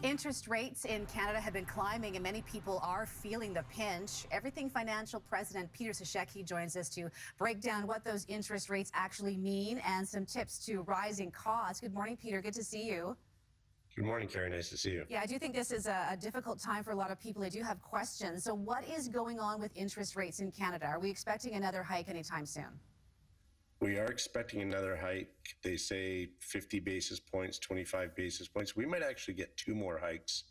Interest rates in Canada have been climbing and many people are feeling the pinch. Everything Financial President Peter Sashecki joins us to break down what those interest rates actually mean and some tips to rising costs. Good morning, Peter. Good to see you. Good morning, Carrie. Nice to see you. Yeah, I do think this is a difficult time for a lot of people. I do have questions. So what is going on with interest rates in Canada? Are we expecting another hike anytime soon? We are expecting another hike. They say 50 basis points, 25 basis points. We might actually get two more hikes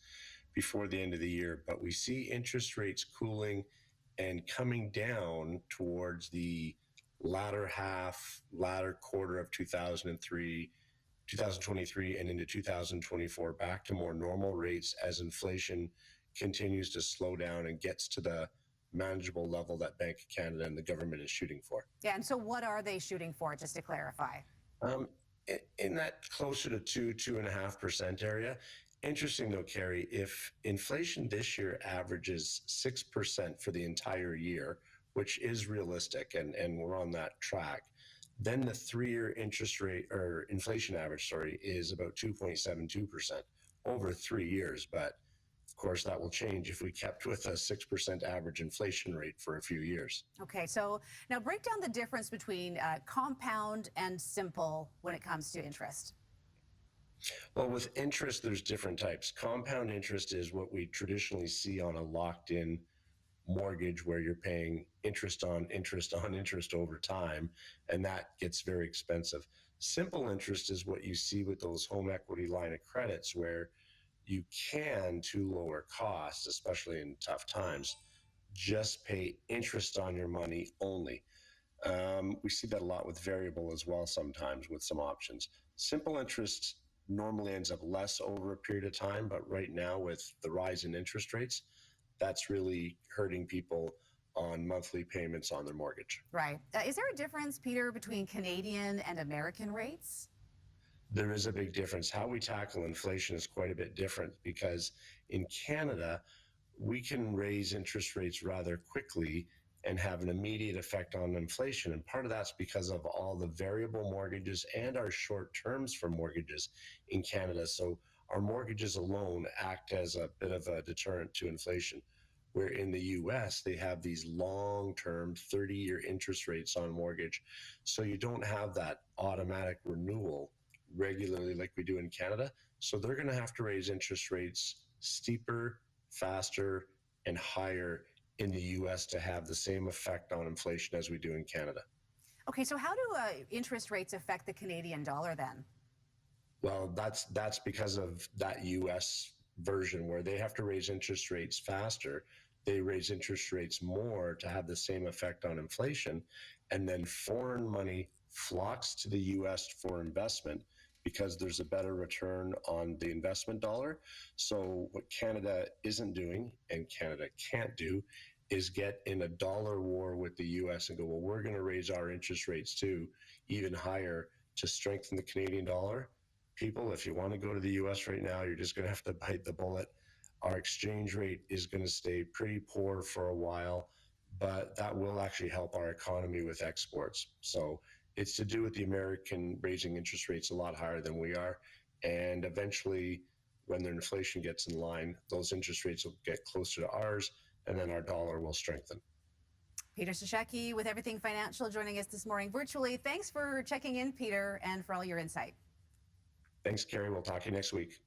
before the end of the year, but we see interest rates cooling and coming down towards the latter quarter of 2023 and into 2024, back to more normal rates as inflation continues to slow down and gets to the manageable level that Bank of Canada and the government is shooting for. Yeah, and so what are they shooting for, just to clarify? In that closer to 2.5% area. Interesting though, Carrie, if inflation this year averages 6% for the entire year, which is realistic, and we're on that track, then the 3-year interest rate or inflation average, is about 2.72% over 3 years. But of course, that will change if we kept with a 6% average inflation rate for a few years. Okay, so now break down the difference between compound and simple when it comes to interest. Well, with interest, there's different types. Compound interest is what we traditionally see on a locked-in mortgage where you're paying interest on interest on interest over time, and that gets very expensive. Simple interest is what you see with those home equity line of credits where you can, to lower costs, especially in tough times, just pay interest on your money only. We see that a lot with variable as well sometimes with some options. Simple interest normally ends up less over a period of time, but right now with the rise in interest rates, that's really hurting people on monthly payments on their mortgage. Right. Is there a difference, Peter, between Canadian and American rates? There is a big difference. How we tackle inflation is quite a bit different because in Canada, we can raise interest rates rather quickly and have an immediate effect on inflation. And part of that's because of all the variable mortgages and our short terms for mortgages in Canada. So our mortgages alone act as a bit of a deterrent to inflation, where in the US, they have these long-term 30-year interest rates on mortgage. So you don't have that automatic renewal regularly like we do in Canada. So they're going to have to raise interest rates steeper, faster, and higher in the US to have the same effect on inflation as we do in Canada. Okay, so how do interest rates affect the Canadian dollar then? Well, that's because of that US version where they have to raise interest rates faster. They raise interest rates more to have the same effect on inflation. And then foreign money flocks to the US for investment because there's a better return on the investment dollar. So what Canada isn't doing and Canada can't do is get in a dollar war with the US and go, well, we're going to raise our interest rates too, even higher to strengthen the Canadian dollar. People, if you want to go to the US right now, you're just going to have to bite the bullet. Our exchange rate is going to stay pretty poor for a while, but that will actually help our economy with exports. So it's to do with the American raising interest rates a lot higher than we are. And eventually, when their inflation gets in line, those interest rates will get closer to ours, and then our dollar will strengthen. Peter Sashecki with Everything Financial joining us this morning virtually. Thanks for checking in, Peter, and for all your insight. Thanks, Carrie. We'll talk to you next week.